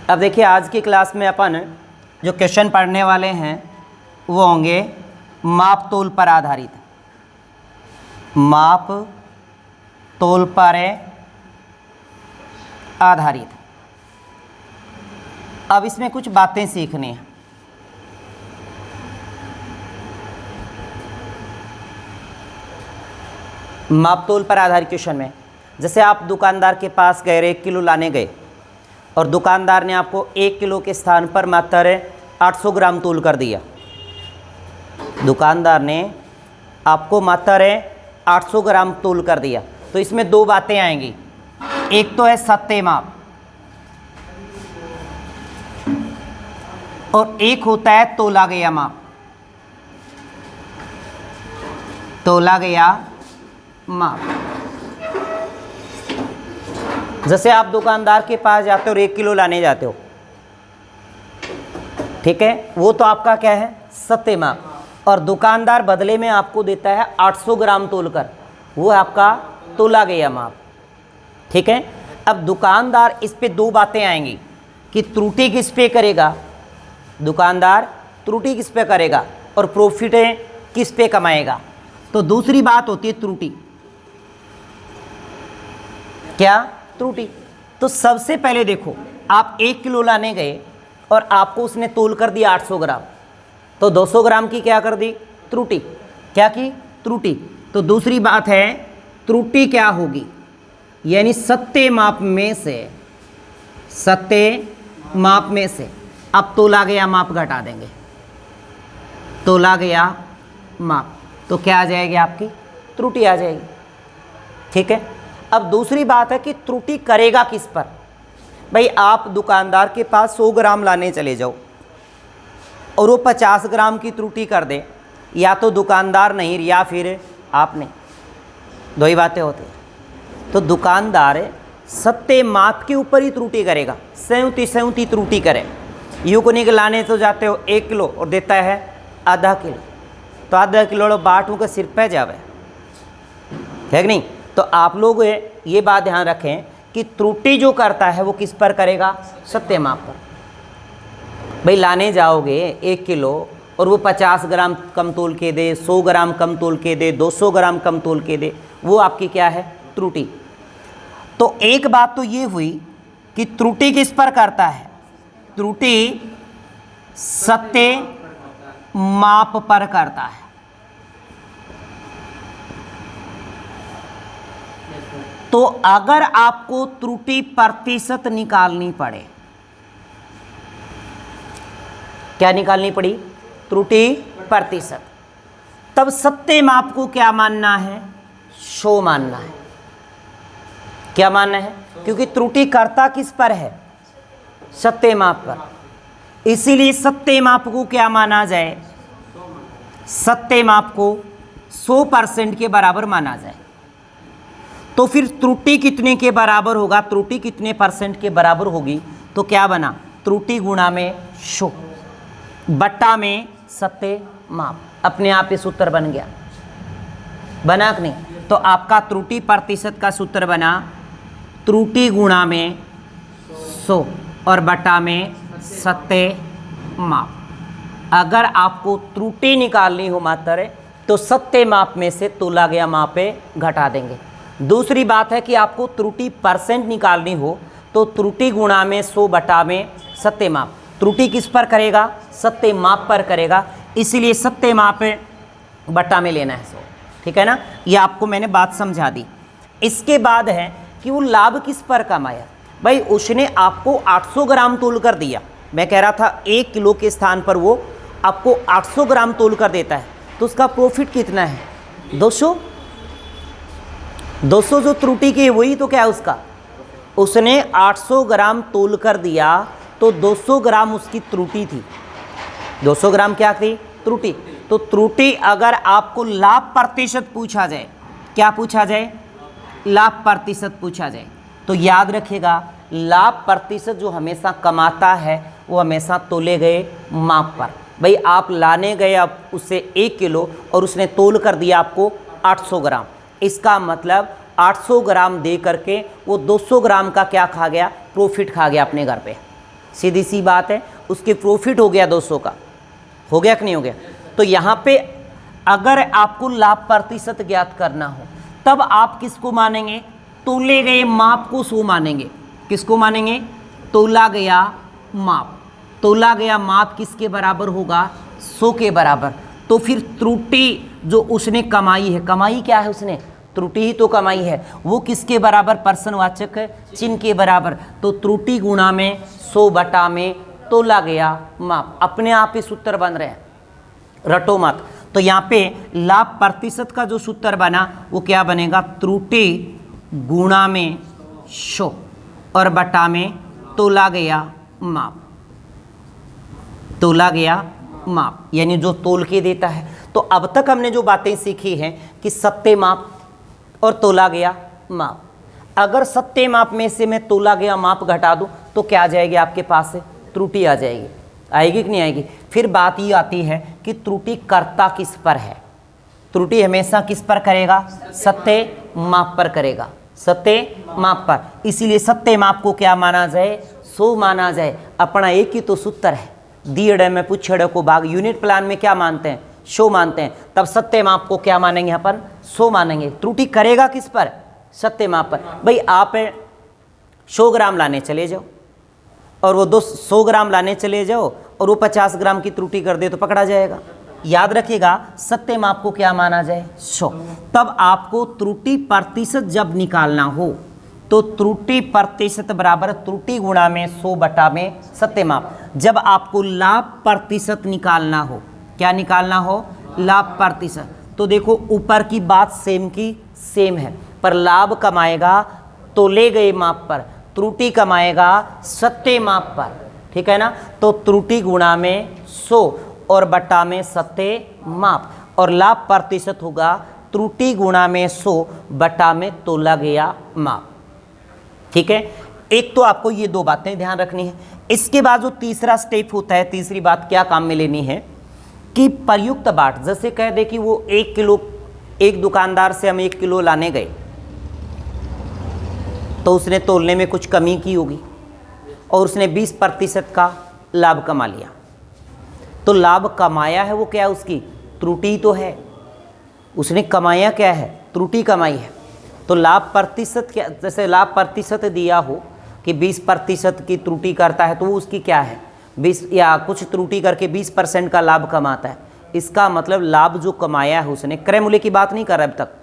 अब देखिए आज की क्लास में अपन जो क्वेश्चन पढ़ने वाले हैं वो होंगे माप तोल पर आधारित। माप तोल पर आधारित। अब इसमें कुछ बातें सीखनी हैं। माप तोल पर आधारित क्वेश्चन में जैसे आप दुकानदार के पास गए, 1 किलो लाने गए और दुकानदार ने आपको 1 किलो के स्थान पर मात्र 800 ग्राम तोल कर दिया। दुकानदार ने आपको मात्र 800 ग्राम तोल कर दिया। तो इसमें दो बातें आएंगी, एक तो है सत्य माप और एक होता है तोला गया माप। तोला गया माप, जैसे आप दुकानदार के पास जाते हो और 1 किलो लाने जाते हो, ठीक है, वो तो आपका क्या है, सत्य माप। और दुकानदार बदले में आपको देता है 800 ग्राम तोलकर, वो है आपका तोला गया माप। ठीक है। अब दुकानदार इस पे दो बातें आएंगी कि त्रुटि किस पे करेगा, दुकानदार त्रुटि किस पे करेगा और प्रॉफिट किस पे कमाएगा। तो दूसरी बात होती है त्रुटि। क्या? त्रुटि। तो सबसे पहले देखो, आप 1 किलो लाने गए और आपको उसने तोल कर दिया 800 ग्राम, तो 200 ग्राम की क्या कर दी, त्रुटि। क्या की? त्रुटि। तो दूसरी बात है त्रुटि क्या होगी, यानी सत्य माप में से, सत्य माप में से अब तोला गया माप घटा देंगे। तोला गया माप, तो क्या आ जाएगी, आपकी त्रुटि आ जाएगी। ठीक है। अब दूसरी बात है कि त्रुटि करेगा किस पर। भाई आप दुकानदार के पास 100 ग्राम लाने चले जाओ और वो 50 ग्राम की त्रुटि कर दे, या तो दुकानदार नहीं या फिर आपने, दो ही बातें होती हैं। तो दुकानदार सत्य माप के ऊपर ही त्रुटि करेगा, 37 त्रुटि करे। यूं के लाने तो जाते हो 1 किलो और देता है आधा किलो, तो आधा किलो बाटू के सिर पे जावे, है कि नहीं। तो आप लोग ये बात ध्यान रखें कि त्रुटि जो करता है वो किस पर करेगा, सत्य माप पर। भाई लाने जाओगे 1 किलो और वो 50 ग्राम कम तोल के दे, 100 ग्राम कम तोल के दे, 200 ग्राम कम तोल के दे, वो आपकी क्या है, त्रुटि। तो एक बात तो ये हुई कि त्रुटि किस पर करता है, त्रुटि सत्य माप पर करता है। तो अगर आपको त्रुटि प्रतिशत निकालनी पड़े, क्या निकालनी पड़ी, त्रुटि प्रतिशत, तब सत्य माप को क्या मानना है, 100 मानना है। क्या मानना है, क्योंकि त्रुटि करता किस पर है, सत्य माप पर। इसीलिए सत्य माप को क्या माना जाए, सत्य माप को 100% के बराबर माना जाए। तो फिर त्रुटि कितने के बराबर होगा, त्रुटि कितने % के बराबर होगी, तो क्या बना, त्रुटि गुणा में 100 बट्टा में सत्य माप। अपने आप ये सूत्र बन गया, बना कि नहीं। तो आपका त्रुटि प्रतिशत का सूत्र बना त्रुटि गुणा में 100 और बट्टा में सत्य माप। अगर आपको त्रुटि निकालनी हो मात्र, तो सत्य माप में से तोला गया माप घटा देंगे। दूसरी बात है कि आपको त्रुटि % निकालनी हो तो त्रुटि गुणा में 100 बटा में सत्य माप। त्रुटि किस पर करेगा, सत्य माप पर करेगा, इसीलिए सत्य माप बटा में लेना है 100। ठीक है ना, ये आपको मैंने बात समझा दी। इसके बाद है कि वो लाभ किस पर कमाया। भाई उसने आपको 800 ग्राम तोल कर दिया, मैं कह रहा था 1 किलो के स्थान पर वो आपको 800 ग्राम तोल कर देता है, तो उसका प्रॉफिट कितना है, 200। 200 जो त्रुटि की वही तो क्या है उसका, उसने 800 ग्राम तोल कर दिया तो 200 ग्राम उसकी त्रुटि थी। 200 ग्राम क्या थी, त्रुटि। तो त्रुटि अगर आपको लाभ प्रतिशत पूछा जाए, क्या पूछा जाए, लाभ प्रतिशत पूछा जाए, तो याद रखिएगा लाभ प्रतिशत जो हमेशा कमाता है वो हमेशा तोले गए माप पर। भाई आप लाने गए अब उससे 1 किलो और उसने तोल कर दिया आपको 800 ग्राम, इसका मतलब 800 ग्राम दे करके वो 200 ग्राम का क्या खा गया, प्रॉफिट खा गया अपने घर पे। सीधी सी बात है, उसके प्रॉफिट हो गया 200 का, हो गया कि नहीं हो गया। तो यहाँ पे अगर आपको लाभ प्रतिशत ज्ञात करना हो तब आप किसको मानेंगे, तोले गए माप को 100 मानेंगे। किसको मानेंगे, तोला गया माप। तोला गया माप किसके बराबर होगा, 100 के बराबर। तो फिर त्रुटि जो उसने कमाई है, कमाई क्या है उसने, त्रुटि ही तो कमाई है, वो किसके बराबर, प्रश्नवाचक चिन्ह के बराबर। तो त्रुटि गुणा में 100 बटा में तोला गया माप। अपने आप ही सूत्र बन रहे हैं, रटो मत। तो यहाँ पे लाभ प्रतिशत का जो सूत्र बना वो क्या बनेगा, त्रुटि गुणा में 100 और बटा में तोला गया माप। तोला गया माप यानी जो तोल के देता है। तो अब तक हमने जो बातें सीखी हैं कि सत्य माप और तोला गया माप। अगर सत्य माप में से मैं तोला गया माप घटा दूं तो क्या आ जाएगी आपके पास से, त्रुटि आ जाएगी। आएगी कि नहीं आएगी। फिर बात ये आती है कि त्रुटि कर्ता किस पर है। त्रुटि हमेशा किस पर करेगा, सत्य माप पर करेगा, सत्य माप पर। इसीलिए सत्य माप को क्या माना जाए, 100 माना जाए। अपना एक ही तो सूत्र है, दियड़े में पुछड़े को भाग। यूनिट प्लान में क्या मानते हैं, 100 मानते हैं। तब सत्य माप को क्या मानेंगे अपन, 100 मानेंगे। त्रुटि करेगा किस पर, सत्य माप पर। भाई आप 100 ग्राम लाने चले जाओ और वो 200 ग्राम लाने चले जाओ और वो 50 ग्राम की त्रुटि कर दे तो पकड़ा जाएगा। याद रखिएगा सत्य माप को क्या माना जाए, 100। तब आपको त्रुटि प्रतिशत जब निकालना हो तो त्रुटि प्रतिशत बराबर त्रुटि गुणा में 100 बटा में सत्य माप। जब आपको लाभ प्रतिशत निकालना हो, क्या निकालना हो, लाभ प्रतिशत, तो देखो ऊपर की बात सेम की सेम है, पर लाभ कमाएगा तोले गए माप पर, त्रुटि कमाएगा सत्य माप पर, ठीक है ना। तो त्रुटि गुणा में 100 और बटा में सत्य माप, और लाभ प्रतिशत होगा त्रुटि गुणा में 100 बटा में तोला गया माप, ठीक है। एक तो आपको ये 2 बातें ध्यान रखनी है। इसके बाद जो तीसरा स्टेप होता है, तीसरी बात क्या काम में लेनी है कि प्रयुक्त बाट। जैसे कह दे कि वो 1 किलो, एक दुकानदार से हम 1 किलो लाने गए तो उसने तोलने में कुछ कमी की होगी और उसने 20% का लाभ कमा लिया। तो लाभ कमाया है वो क्या है, उसकी त्रुटि तो है, उसने कमाया क्या है, त्रुटि कमाई है। तो लाभ प्रतिशत क्या, जैसे लाभ प्रतिशत दिया हो कि 20% की त्रुटि करता है तो वो उसकी क्या है, 20 या कुछ त्रुटि करके 20% का लाभ कमाता है। इसका मतलब लाभ जो कमाया है उसने, क्रय मूल्य की बात नहीं कर रहे, अब तक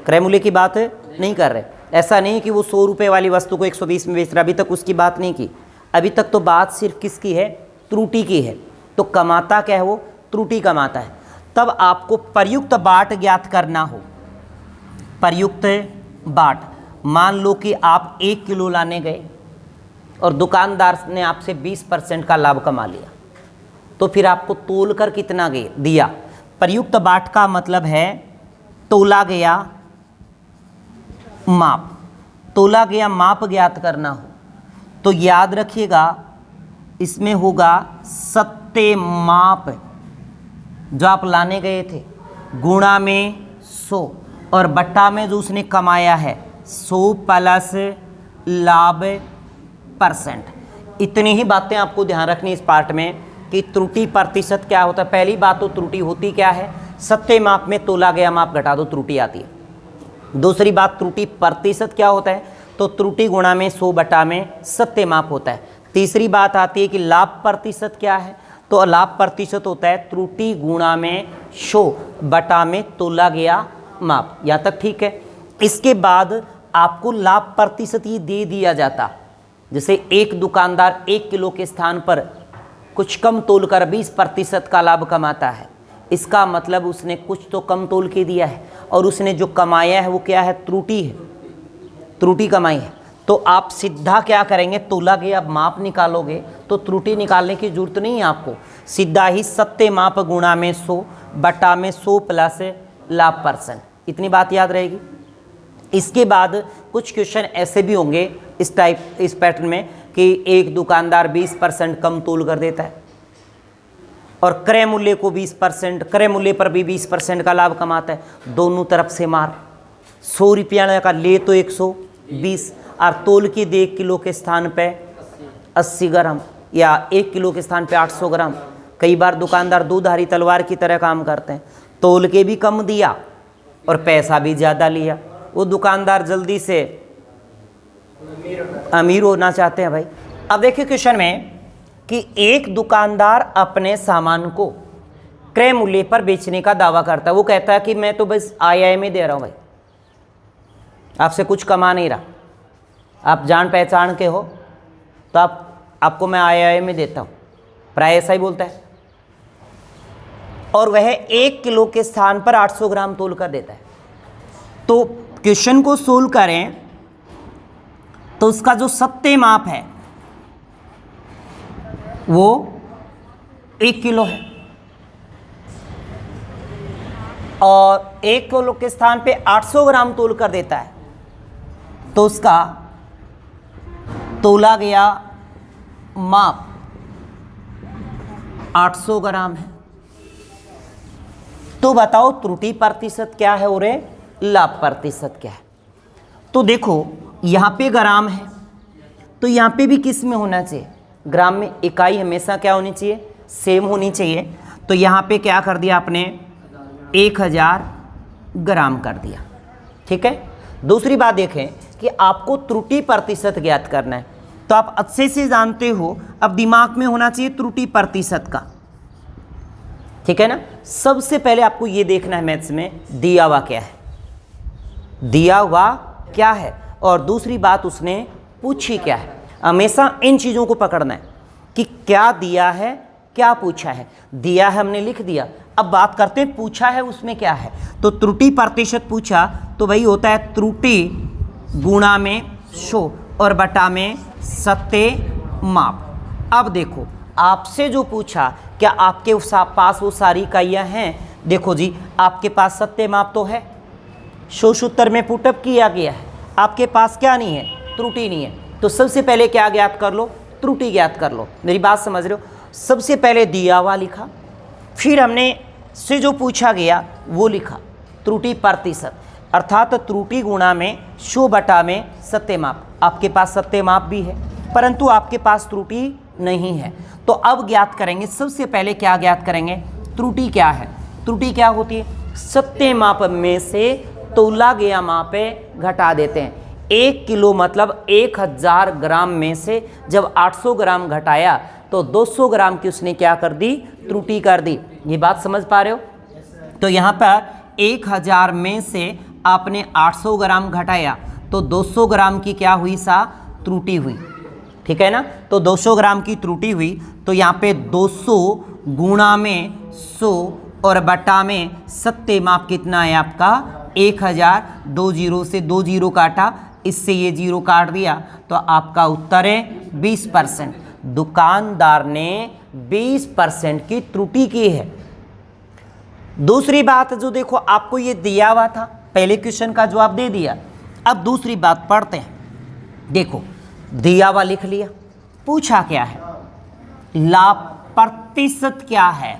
क्रय मूल्य की बात नहीं कर रहे। ऐसा नहीं कि वो 100 रुपये वाली वस्तु को 120 में बेच रहा, अभी तक उसकी बात नहीं की। अभी तक तो बात सिर्फ किसकी है, त्रुटि की है। तो कमाता क्या है, वो त्रुटि कमाता है। तब आपको प्रयुक्त बाट ज्ञात करना हो, प्रयुक्त बाट। मान लो कि आप 1 किलो लाने गए और दुकानदार ने आपसे 20% का लाभ कमा लिया, तो फिर आपको तोल कर कितना दिया। प्रयुक्त बाट का मतलब है तोला गया माप। तोला गया माप ज्ञात करना हो तो याद रखिएगा इसमें होगा सत्य माप जो आप लाने गए थे गुणा में 100 और बट्टा में जो उसने कमाया है 100 प्लस लाभ %। इतनी ही बातें आपको ध्यान रखनी इस पार्ट में कि त्रुटि प्रतिशत क्या होता है। पहली बात तो त्रुटि होती क्या है, सत्य माप में तोला गया माप घटा दो त्रुटि आती है। दूसरी बात त्रुटि प्रतिशत क्या होता है, तो त्रुटि गुणा में 100 बटा में सत्य माप होता है। तीसरी बात आती है कि लाभ प्रतिशत क्या है, तो लाभ प्रतिशत होता है त्रुटि गुणा में 100 बटा में तोला गया माप। यहाँ तक ठीक है। इसके बाद आपको लाभ प्रतिशत ये दे दिया जाता, जैसे एक दुकानदार 1 किलो के स्थान पर कुछ कम तोलकर 20% का लाभ कमाता है, इसका मतलब उसने कुछ तो कम तोल के दिया है और उसने जो कमाया है वो क्या है, त्रुटि है, त्रुटि कमाई है। तो आप सीधा क्या करेंगे, तोला गया माप निकालोगे तो त्रुटि निकालने की जरूरत नहीं है आपको, सीधा ही सत्य माप गुणा में 100 बटा में 100 प्लस लाभ %। इतनी बात याद रहेगी। इसके बाद कुछ क्वेश्चन ऐसे भी होंगे इस पैटर्न में कि एक दुकानदार 20% कम तोल कर देता है और क्रय मूल्य को 20%, क्रय मूल्य पर भी 20% का लाभ कमाता है। दोनों तरफ से मार, 100 रुपया का ले तो 120 और तोल के दे 1 किलो के स्थान पे 80 ग्राम, या 1 किलो के स्थान पे 800 ग्राम। कई बार दुकानदार दूधारी तलवार की तरह काम करते हैं, तोल के भी कम दिया और पैसा भी ज़्यादा लिया। वो दुकानदार जल्दी से अमीर होना चाहते हैं भाई। अब देखिए क्वेश्चन में कि एक दुकानदार अपने सामान को क्रय मूल्य पर बेचने का दावा करता है। वो कहता है कि मैं तो बस आईआई में दे रहा हूँ भाई, आपसे कुछ कमा नहीं रहा, आप जान पहचान के हो तो आपको मैं आईआई में देता हूँ, प्राय ऐसा ही बोलता है। और वह 1 किलो के स्थान पर 800 ग्राम तोल कर देता है। तो क्वेश्चन को सोल्व करें तो उसका जो सत्य माप है वो 1 किलो है, और 1 किलो के स्थान पे 800 ग्राम तोल कर देता है, तो उसका तोला गया माप 800 ग्राम है। तो बताओ त्रुटि प्रतिशत क्या है और लाभ प्रतिशत क्या है। तो देखो यहाँ पे ग्राम है, तो यहाँ पे भी किस में होना चाहिए, ग्राम में। इकाई हमेशा क्या होनी चाहिए, सेम होनी चाहिए। तो यहाँ पे क्या कर दिया आपने, 1000 ग्राम कर दिया, ठीक है। दूसरी बात देखें कि आपको त्रुटि प्रतिशत ज्ञात करना है, तो आप अच्छे से जानते हो, अब दिमाग में होना चाहिए त्रुटि प्रतिशत का, ठीक है ना। सबसे पहले आपको ये देखना है मैथ्स में दिया हुआ क्या है, दिया हुआ क्या है, और दूसरी बात उसने पूछी क्या है। हमेशा इन चीज़ों को पकड़ना है कि क्या दिया है, क्या पूछा है। दिया है हमने लिख दिया, अब बात करते हैं पूछा है उसमें क्या है। तो त्रुटि प्रतिशत पूछा तो वही होता है त्रुटि गुणा में 100 और बटा में सत्य माप। अब देखो आपसे जो पूछा, क्या आपके पास वो सारी इकाइयाँ हैं। देखो जी आपके पास सत्य माप तो है, 100 सूत्र में पुटअप किया गया है, आपके पास क्या नहीं है, त्रुटि नहीं है। तो सबसे पहले क्या ज्ञात कर लो, त्रुटि ज्ञात कर लो। मेरी बात समझ रहे हो। सबसे पहले दिया हुआ लिखा, फिर हमने से जो पूछा गया वो लिखा त्रुटि प्रतिशत, अर्थात त्रुटि गुणा में 100 बटा में सत्य माप। आपके पास सत्य माप भी है परंतु आपके पास त्रुटि नहीं है। तो अब ज्ञात करेंगे, सबसे पहले क्या ज्ञात करेंगे, त्रुटि क्या है। त्रुटि क्या होती है, सत्य माप में से तोला गया माप घटा देते हैं। 1 किलो मतलब 1000 ग्राम में से जब 800 ग्राम घटाया तो 200 ग्राम की उसने क्या कर दी, त्रुटि कर दी। ये बात समझ पा रहे हो। तो यहाँ पर 1000 में से आपने 800 ग्राम घटाया तो 200 ग्राम की क्या हुई सा, त्रुटि हुई, ठीक है ना। तो 200 ग्राम की त्रुटि हुई, तो यहाँ पे 200 गुणा में 100 और बटा में सत्य माप कितना है आपका 1000। 2 जीरो से 2 जीरो काटा, इससे ये जीरो काट दिया, तो आपका उत्तर है 20%। दुकानदार ने 20% की त्रुटि की है। दूसरी बात जो देखो आपको ये दिया हुआ था, पहले क्वेश्चन का जवाब दे दिया। अब दूसरी बात पढ़ते हैं। देखो दिया हुआ लिख लिया, पूछा क्या है, लाभ प्रतिशत क्या है।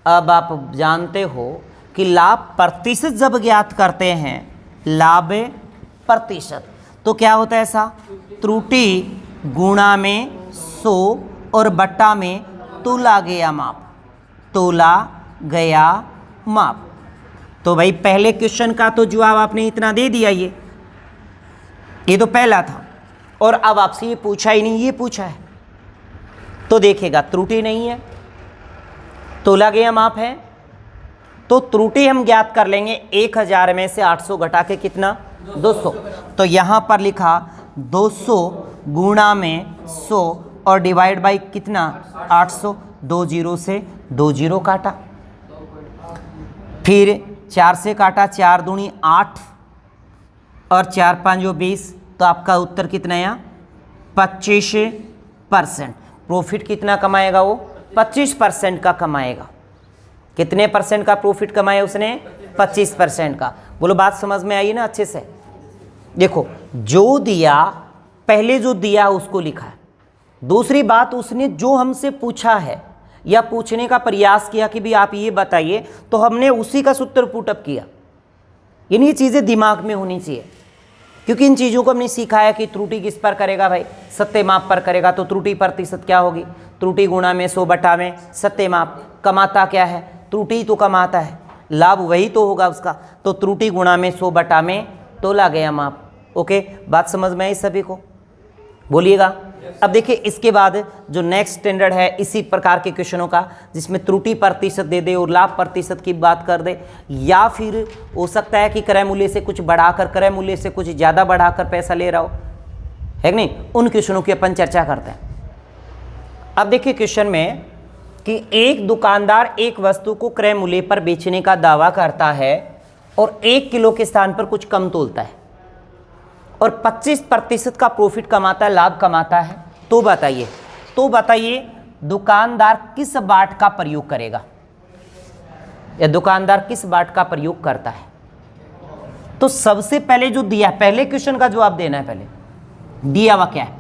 अब आप जानते हो कि लाभ प्रतिशत जब ज्ञात करते हैं, लाभ प्रतिशत, तो क्या होता है ऐसा, त्रुटि गुणा में 100 और बट्टा में तोला गया माप, तोला गया माप। तो भाई पहले क्वेश्चन का तो जवाब आपने इतना दे दिया, ये तो पहला था, और अब आपसे ये पूछा ही नहीं, ये पूछा है। तो देखेगा त्रुटि नहीं है, तोला गया माप है, तो त्रुटि हम ज्ञात कर लेंगे 1000 में से 800 घटा के कितना, 200। तो यहाँ पर लिखा 200 गुणा में 100 और डिवाइड बाई कितना 800। 2 जीरो से 2 जीरो काटा, फिर 4 से काटा, 4 दूनी 8 और 4 5 20, तो आपका उत्तर कितना आया 25%। प्रॉफिट कितना कमाएगा वो, 25% का कमाएगा। कितने परसेंट का प्रॉफिट कमाया उसने, 25% का। बोलो बात समझ में आई ना अच्छे से। देखो जो दिया, पहले जो दिया उसको लिखा है। दूसरी बात उसने जो हमसे पूछा है या पूछने का प्रयास किया कि भी आप ये बताइए, तो हमने उसी का सूत्र पुटअप किया। यानी ये चीज़ें दिमाग में होनी चाहिए क्योंकि इन चीज़ों को हमने सीखा है कि त्रुटि किस पर करेगा भाई, सत्य माप पर करेगा। तो त्रुटि प्रतिशत क्या होगी, त्रुटि गुणा में 100 बटा में सत्य माप। कमाता क्या है, त्रुटि तो कमाता है, लाभ वही तो होगा उसका। तो त्रुटि गुणा में 100 बटा में तोला गया माप। ओके, बात समझ में आई सभी को, बोलिएगा। अब देखिए इसके बाद जो नेक्स्ट स्टैंडर्ड है इसी प्रकार के क्वेश्चनों का, जिसमें त्रुटि प्रतिशत दे दे और लाभ प्रतिशत की बात कर दे, या फिर हो सकता है कि क्रय मूल्य से कुछ बढ़ाकर, क्रय मूल्य से कुछ ज़्यादा बढ़ाकर पैसा ले रहा हो, है कि नहीं। उन क्वेश्चनों की अपन चर्चा करते हैं। अब देखिए क्वेश्चन में कि एक दुकानदार एक वस्तु को क्रय मूल्य पर बेचने का दावा करता है और 1 किलो के स्थान पर कुछ कम तोलता है और 25% का प्रॉफिट कमाता है, लाभ कमाता है। तो बताइए दुकानदार किस बाट का प्रयोग करेगा, या दुकानदार किस बाट का प्रयोग करता है। तो सबसे पहले जो दिया, पहले क्वेश्चन का जवाब देना है। पहले दिया हुआ क्या है,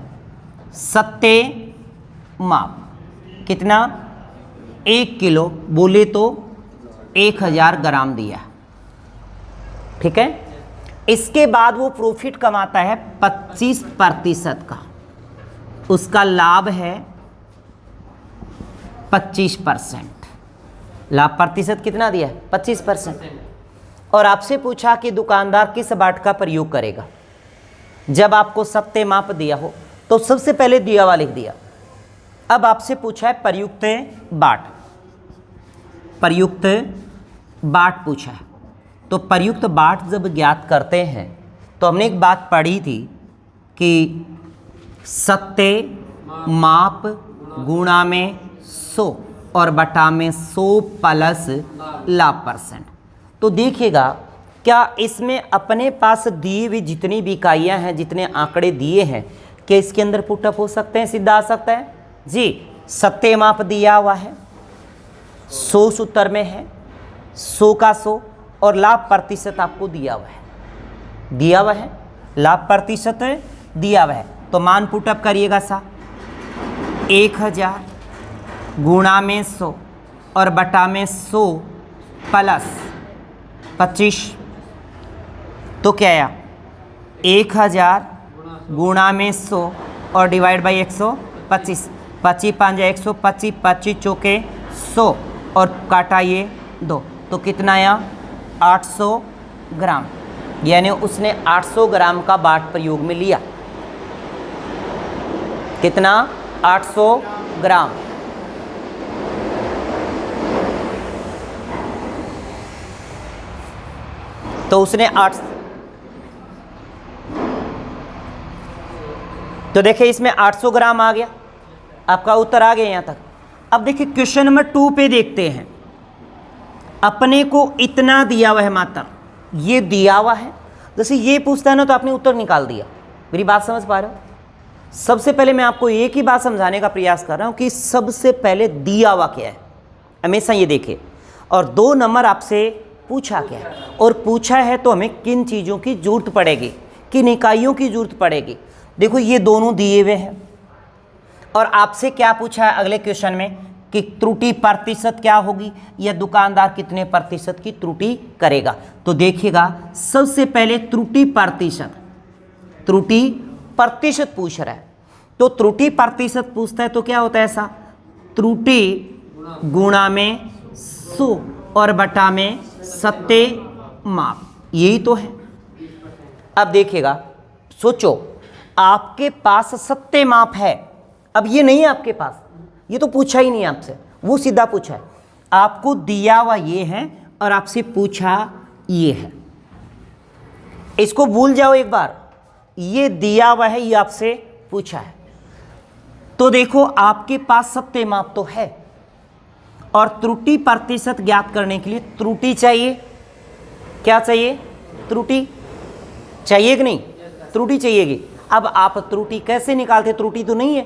सत्य माप कितना, 1 किलो, बोले तो 1000 ग्राम दिया, ठीक है। इसके बाद वो प्रॉफिट कमाता है 25% का, उसका लाभ है 25%। लाभ प्रतिशत कितना दिया है, 25%। और आपसे पूछा कि दुकानदार किस बाट का प्रयोग करेगा। जब आपको सत्य माप दिया हो तो सबसे पहले दिया हुआ लिख दिया। अब आपसे पूछा है प्रयुक्त बाट, प्रयुक्त बाट पूछा है। तो प्रयुक्त बाट जब ज्ञात करते हैं तो हमने एक बात पढ़ी थी कि सत्य माप गुणा में 100 और बटा में 100 प्लस लाभ %। तो देखिएगा क्या इसमें अपने पास दिए हुई जितनी भी इकाइयाँ हैं, जितने आंकड़े दिए हैं, क्या इसके अंदर पुटअप हो सकते हैं, सीधा आ सकता है जी। सत्य माप दिया हुआ है, 100 सूत्र में है, 100 का 100, और लाभ प्रतिशत आपको दिया हुआ है, लाभ प्रतिशत दिया हुआ है। तो मान पुटअप करिएगा सा, 1000 गुणा में 100 और बटा में 100 प्लस 25। तो क्या आया, 1000 गुणा में 100 और डिवाइड बाई 125, 25 5 125, 25 चौके 100 और काटा ये 2, तो कितना आया 800 ग्राम। यानी उसने 800 ग्राम का बाट प्रयोग में लिया। कितना, 800 ग्राम। तो उसने 8, तो देखिए इसमें 800 ग्राम आ गया, आपका उत्तर आ गया यहां तक। अब देखिए क्वेश्चन नंबर 2 पे देखते हैं। अपने को इतना दिया हुआ है, मात्रा ये दिया हुआ है। जैसे ये पूछता है ना तो आपने उत्तर निकाल दिया। मेरी बात समझ पा रहे हो। सबसे पहले मैं आपको एक ही बात समझाने का प्रयास कर रहा हूं कि सबसे पहले दिया हुआ क्या है, हमेशा ये देखिए। और 2 नंबर आपसे पूछा क्या है, और पूछा है तो हमें किन चीज़ों की जरूरत पड़ेगी, किन इकाइयों की जरूरत पड़ेगी। देखो ये दोनों दिए हुए हैं, और आपसे क्या पूछा है अगले क्वेश्चन में कि त्रुटि प्रतिशत क्या होगी, या दुकानदार कितने प्रतिशत की त्रुटि करेगा। तो देखिएगा सबसे पहले त्रुटि प्रतिशत पूछ रहा है। तो त्रुटि प्रतिशत पूछता है तो क्या होता है ऐसा, त्रुटि गुणा में 100 और बटा में सत्य माप, यही तो है। अब देखिएगा, सोचो आपके पास सत्य माप है, अब ये नहीं है आपके पास, ये तो पूछा ही नहीं आपसे, वो सीधा पूछा है। आपको दिया हुआ ये है और आपसे पूछा ये है। इसको भूल जाओ एक बार, ये दिया हुआ है, ये आपसे पूछा है। तो देखो आपके पास सत्य माप तो है, और त्रुटि प्रतिशत ज्ञात करने के लिए त्रुटि चाहिए। क्या चाहिए, त्रुटि चाहिए कि नहीं, त्रुटि चाहिएगी। अब आप त्रुटि कैसे निकालते, त्रुटि तो नहीं है,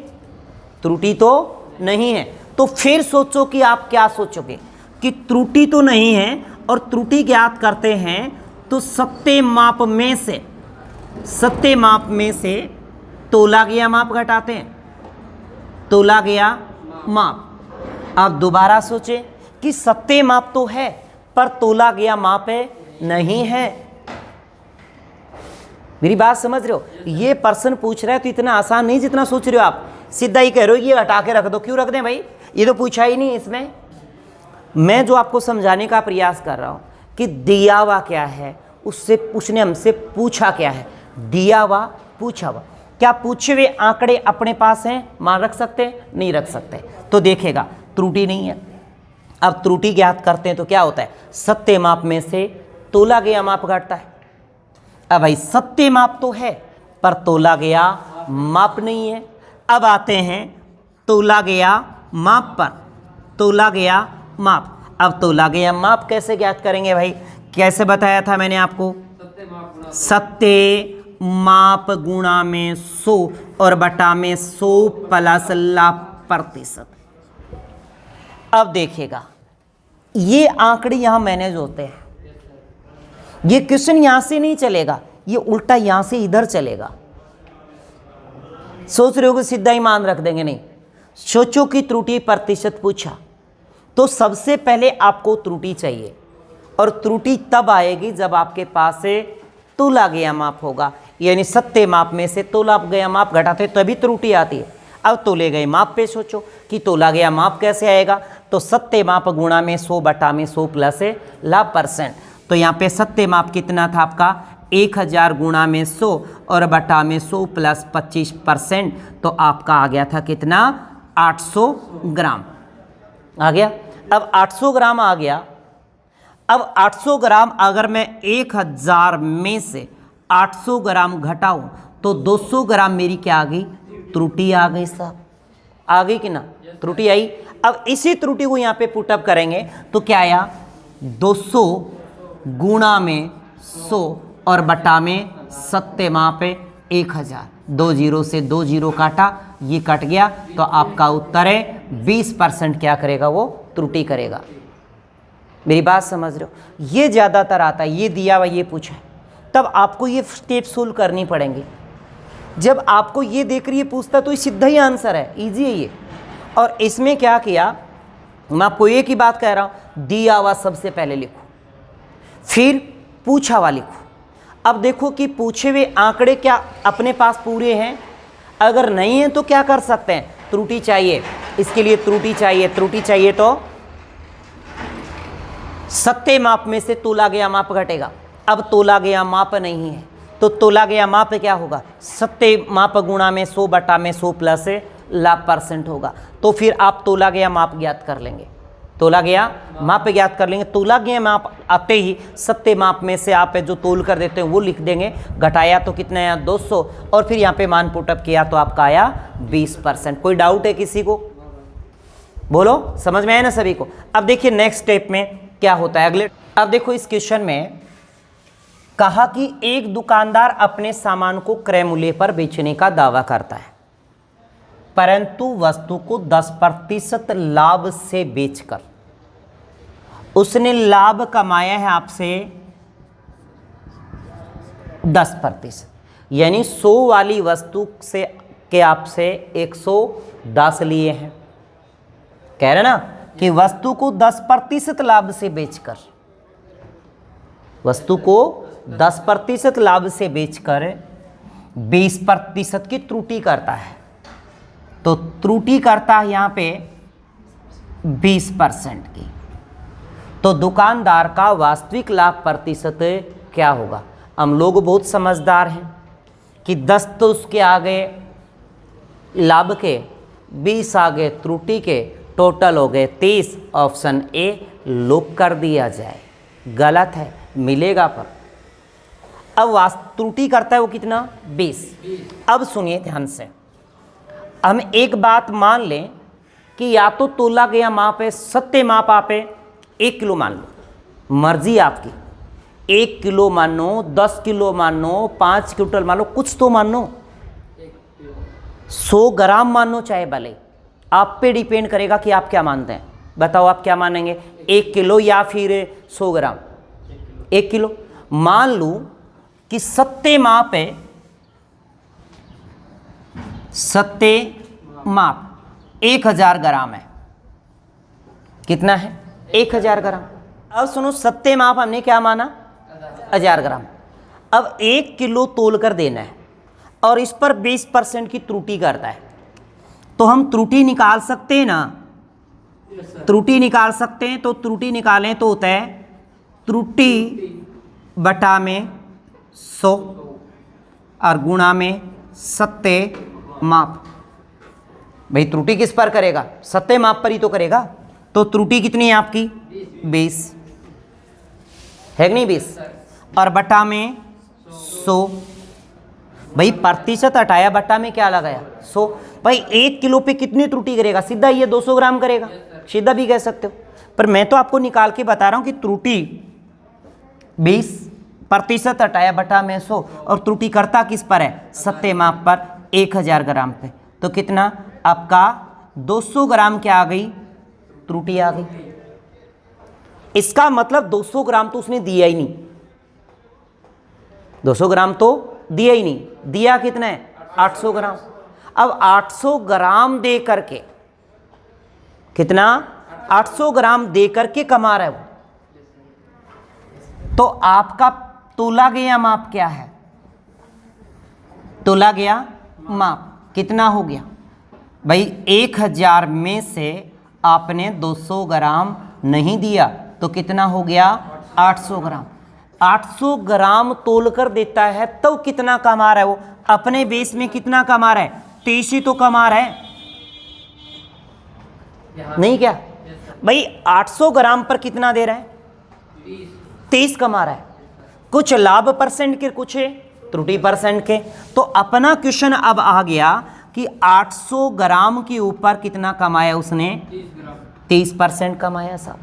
त्रुटि तो नहीं है। तो फिर सोचो कि आप क्या सोचोगे कि त्रुटि तो नहीं है और त्रुटि ज्ञात करते हैं, तो सत्य माप में से तोला गया माप घटाते हैं, तोला गया माप। अब दोबारा सोचें कि सत्य माप तो है पर तोला गया माप है नहीं है। मेरी बात समझ रहे हो? ये पर्सन पूछ रहा है तो इतना आसान नहीं जितना सोच रहे हो आप। सीधा ही कह रहे हो ये हटा के रख दो। क्यों रख दें भाई, ये तो पूछा ही नहीं इसमें। मैं जो आपको समझाने का प्रयास कर रहा हूं कि दिया हुआ क्या है, उससे उसने हमसे पूछा क्या है। दिया हुआ, पूछा हुआ। क्या पूछे हुए आंकड़े अपने पास हैं, मान रख सकते हैं? नहीं रख सकते। तो देखेगा त्रुटि नहीं है। अब त्रुटि ज्ञात करते हैं तो क्या होता है, सत्य माप में से तोला गया माप घटता है। अब भाई सत्य माप तो है पर तोला गया माप नहीं है। अब आते हैं तोला गया माप पर। तोला गया माप, अब तोला गया माप कैसे ज्ञात करेंगे भाई? कैसे बताया था मैंने आपको? सत्य माप गुणा में 100 और बटा में 100 प्लस लाभ प्रतिशत। अब देखिएगा ये आंकड़े यहां मैनेज होते हैं। ये क्वेश्चन यहां से नहीं चलेगा, ये उल्टा यहां से इधर चलेगा। सोच रहे हो कि सीधा ही मान रख देंगे? नहीं। सोचो कि त्रुटि प्रतिशत पूछा तो सबसे पहले आपको त्रुटि चाहिए, और त्रुटि तब आएगी जब आपके पास से तोला गया माप होगा। यानी सत्य माप में से तोला गया माप घटाते तभी त्रुटि आती है। अब तोले गए माप पे सोचो कि तोला गया माप कैसे आएगा, तो सत्य माप गुणा में 100 बटा में 100 प्लस लाभ परसेंट। तो यहाँ पे सत्य माप कितना था आपका, 1000 गुणा में 100 और बटा में 100 प्लस 25%। तो आपका आ गया था कितना, 800 ग्राम आ गया। अब 800 ग्राम आ गया। अब 800 ग्राम अगर मैं 1000 में से 800 ग्राम घटाऊं तो 200 ग्राम मेरी क्या आ गई, त्रुटि आ गई साहब। आ गई कि ना, त्रुटि आई। अब इसी त्रुटि को यहाँ पे पुटअप करेंगे तो क्या आया, 200 गुणा में 100 और बटा में सत्य माप 1000। 2 जीरो से 2 जीरो काटा, ये कट गया, तो आपका उत्तर है 20% क्या करेगा, वो त्रुटि करेगा। मेरी बात समझ रहे हो? ये ज़्यादातर आता है, ये दिया हुआ ये पूछा है, तब आपको ये स्टेप सोल्व करनी पड़ेंगी। जब आपको ये देख रही है पूछता तो ये सीधा ही आंसर है, इजी है ये। और इसमें क्या किया, मैं आपको एक ही बात कह रहा हूँ, दिया हुआ सबसे पहले लिखो, फिर पूछा हुआ लिखो। अब देखो कि पूछे हुए आंकड़े क्या अपने पास पूरे हैं, अगर नहीं है तो क्या कर सकते हैं, त्रुटि चाहिए। इसके लिए त्रुटि चाहिए, त्रुटि चाहिए तो सत्य माप में से तोला गया माप घटेगा। अब तोला गया माप नहीं है तो तोला गया माप क्या होगा, सत्य माप गुणा में 100 बटा में 100 प्लस लाभ परसेंट होगा। तो फिर आप तोला गया माप ज्ञात कर लेंगे, तोला गया माप ज्ञात कर लेंगे। तोला गया माप आते ही सत्य माप में से आप जो तोल कर देते हैं वो लिख देंगे। घटाया तो कितना आया, 200, और फिर यहाँ पे मान पुटअप किया तो आपका आया 20%। कोई डाउट है किसी को? बोलो, समझ में आया ना सभी को? अब देखिए नेक्स्ट स्टेप में क्या होता है अगले। अब देखो इस क्वेश्चन में कहा कि एक दुकानदार अपने सामान को क्रय मूल्य पर बेचने का दावा करता है, परंतु वस्तु को 10% लाभ से बेचकर उसने लाभ कमाया है आपसे 10%। यानी 100 वाली वस्तु से के आपसे 110 लिए हैं। कह रहे ना कि वस्तु को 10% लाभ से बेचकर, वस्तु को 10% लाभ से बेचकर 20% की त्रुटि करता है। तो त्रुटि करता है यहाँ पे 20% की। तो दुकानदार का वास्तविक लाभ प्रतिशत क्या होगा? हम लोग बहुत समझदार हैं कि 10 तो उसके आ गए लाभ के, 20 आ गए त्रुटि के, टोटल हो गए 30। ऑप्शन ए लॉक कर दिया जाए। गलत है, मिलेगा पर। अब त्रुटि करता है वो कितना, 20। अब सुनिए ध्यान से, हम एक बात मान लें कि या तो तोला गया माप है, सत्य माप आप है 1 किलो मान लो, मर्जी आपकी, 1 किलो मानो, 10 किलो मानो, 5 क्विंटल मान लो, कुछ तो मानो, 100 ग्राम मानो चाहे भले, आप पे डिपेंड करेगा कि आप क्या मानते हैं। बताओ आप क्या मानेंगे, 1 किलो या फिर 100 ग्राम? 1 किलो। मान लूं कि सत्य माप है, सत्य माप 1000 ग्राम है। कितना है, 1000 ग्राम। अब सुनो, सत्य माप हमने क्या माना, 1000 ग्राम। अब 1 किलो तोल कर देना है और इस पर 20% की त्रुटि करता है, तो हम त्रुटि निकाल सकते हैं ना, त्रुटि निकाल सकते हैं। तो त्रुटि निकालें तो होता है त्रुटि बटा में 100 और गुणा में सत्य माप। भाई त्रुटि किस पर करेगा? सत्य माप पर ही तो करेगा। तो त्रुटि कितनी है आपकी? 20 है कि नहीं? 20 और बटा में 100। भाई प्रतिशत हटाया, बटा में क्या लगाया? 100। भाई 1 किलो पे कितनी त्रुटि करेगा? सीधा ये 200 ग्राम करेगा, सीधा भी कह सकते हो। पर मैं तो आपको निकाल के बता रहा हूं कि त्रुटि 20 प्रतिशत हटाया बटा में 100 और त्रुटि करता किस पर है? सत्य माप पर 1000 ग्राम पे। तो कितना आपका 200 ग्राम क्या आ गई? त्रुटि आ गई। इसका मतलब 200 ग्राम तो उसने दिया ही नहीं, 200 ग्राम तो दिया ही नहीं। दिया कितना है? 800 ग्राम। अब 800 ग्राम दे करके कितना? 800 ग्राम दे करके कमा रहा है वो। तो आपका तोला गया माप क्या है? तोला गया माप कितना हो गया? भाई 1000 में से आपने 200 ग्राम नहीं दिया तो कितना हो गया? 800 ग्राम। 800 ग्राम तोल कर देता है तो कितना कमा रहा है वो? अपने बेस में कितना कमा रहा है? 23 ही तो कमा रहा है, नहीं क्या? भाई 800 ग्राम पर कितना दे रहा है? 23 कमा रहा है। कुछ लाभ परसेंट के, कुछ त्रुटि परसेंट के। तो अपना क्वेश्चन अब आ गया कि 800 ग्राम के ऊपर कितना कमाया उसने? 30% कमाया साहब।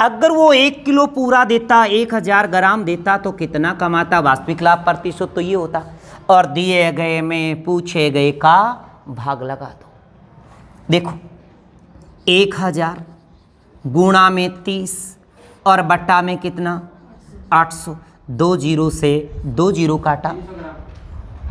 अगर वो 1 किलो पूरा देता, 1000 ग्राम देता तो कितना कमाता? वास्तविक लाभ प्रतिशत तो ये होता। और दिए गए में पूछे गए का भाग लगा दो। देखो 1000 गुणा में 30 और बट्टा में कितना? 800। 2 जीरो से 2 जीरो काटा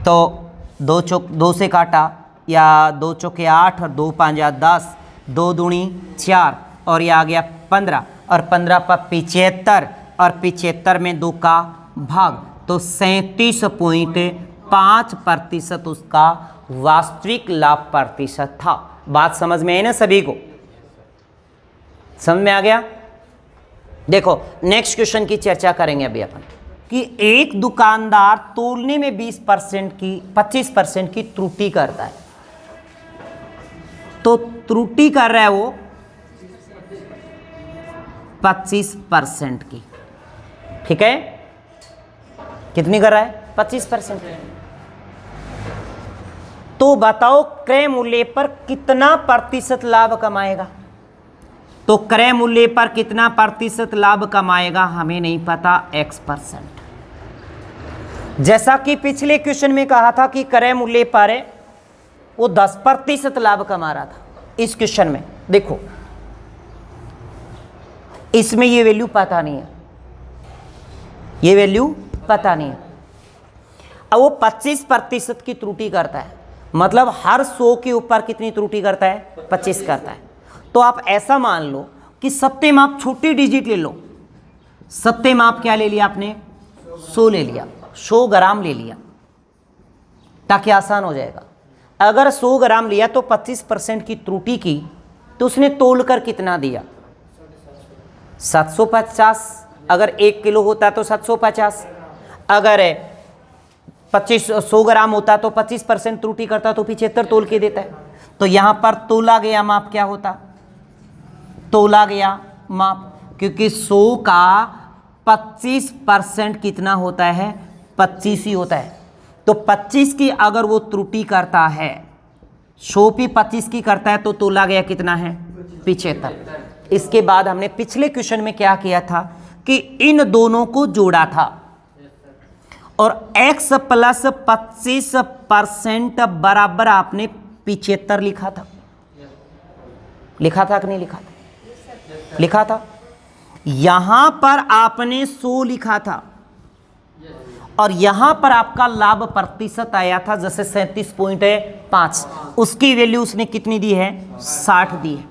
तो 2 से काटा या 2 चौके 8 और 2 5 10, 2 दूनी 4 और ये आ गया 15 और 15 पर 75 और 75 में 2 का भाग तो 37.5% उसका वास्तविक लाभ प्रतिशत था। बात समझ में आई ना सभी को? समझ में आ गया? देखो नेक्स्ट क्वेश्चन की चर्चा करेंगे अभी अपन कि एक दुकानदार तोलने में 25% की त्रुटि करता है। तो त्रुटि कर रहा है वो 25% की, ठीक है? कितनी कर रहा है? 25%। तो बताओ क्रय मूल्य पर कितना प्रतिशत लाभ कमाएगा? तो क्रय मूल्य पर कितना प्रतिशत लाभ कमाएगा हमें नहीं पता, X%। जैसा कि पिछले क्वेश्चन में कहा था कि क्रय मूल्य पर वो 10% लाभ कमा रहा था। इस क्वेश्चन में देखो इसमें ये वैल्यू पता नहीं है, ये वैल्यू पता नहीं है। अब वो 25% की त्रुटि करता है, मतलब हर 100 के ऊपर कितनी त्रुटि करता है? 25 करता है। तो आप ऐसा मान लो कि सत्य माप छोटी डिजिट ले लो। सत्य माप क्या ले लिया आपने? 100 ले लिया, 100 ग्राम ले लिया ताकि आसान हो जाएगा। अगर 100 ग्राम लिया तो 25% की त्रुटि की तो उसने तोल कर कितना दिया? 750। अगर 1 किलो होता तो 750। अगर 100 ग्राम होता तो 25% त्रुटि करता तो 75 तोल के देता है। तो यहां पर तोला गया माप क्या होता? तोला गया माप, क्योंकि 100 का 25% कितना होता है? 25 ही होता है। तो 25 की अगर वो त्रुटि करता है, 100 भी 25 की करता है तो तोला गया कितना है? 75। इसके बाद हमने पिछले क्वेश्चन में क्या किया था कि इन दोनों को जोड़ा था और x प्लस 25% बराबर आपने 75 लिखा था। लिखा था कि नहीं लिखा था? लिखा था। यहां पर आपने 100 लिखा था और यहां पर आपका लाभ प्रतिशत आया था जैसे 37.5, उसकी वैल्यू उसने कितनी दी है? 60 दी है।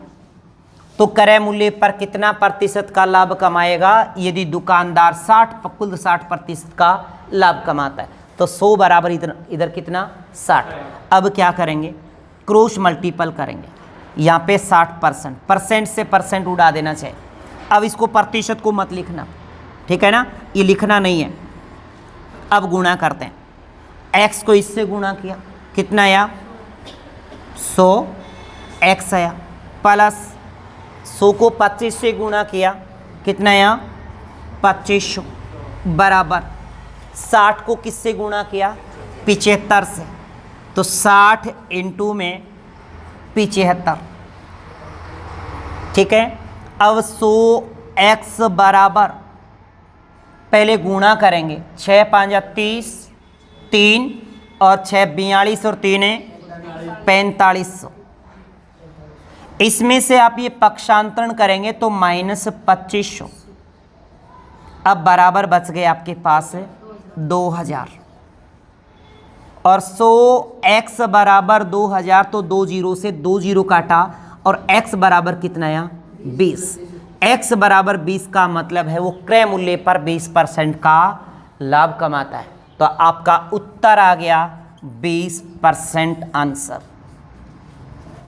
तो क्रय मूल्य पर कितना प्रतिशत का लाभ कमाएगा? यदि दुकानदार कुल 60% का लाभ कमाता है तो 100 बराबर इधर कितना 60। अब क्या करेंगे? क्रॉस मल्टीपल करेंगे। यहाँ पे 60%, परसेंट से परसेंट उड़ा देना चाहिए। अब इसको प्रतिशत को मत लिखना, ठीक है ना, ये लिखना नहीं है। अब गुणा करते हैं। x को इससे गुणा किया, कितना आया? 100 x आया, प्लस 100 को 25 से गुणा किया, कितना आया? 2500 बराबर 60 को किससे गुणा किया? 75 से। तो 60 इंटू में 75, ठीक है। अब 100x बराबर पहले गुणा करेंगे, 6 5 30, 3 और 6 42 और 3 4500। इसमें से आप ये पक्षांतरण करेंगे तो -2500। अब बराबर बच गए आपके पास 2000 और 100x बराबर 2000, तो 2 जीरो से 2 जीरो काटा और x बराबर कितना आया? 20। x बराबर 20 का मतलब है वो क्रय मूल्य पर 20% का लाभ कमाता है। तो आपका उत्तर आ गया 20% आंसर।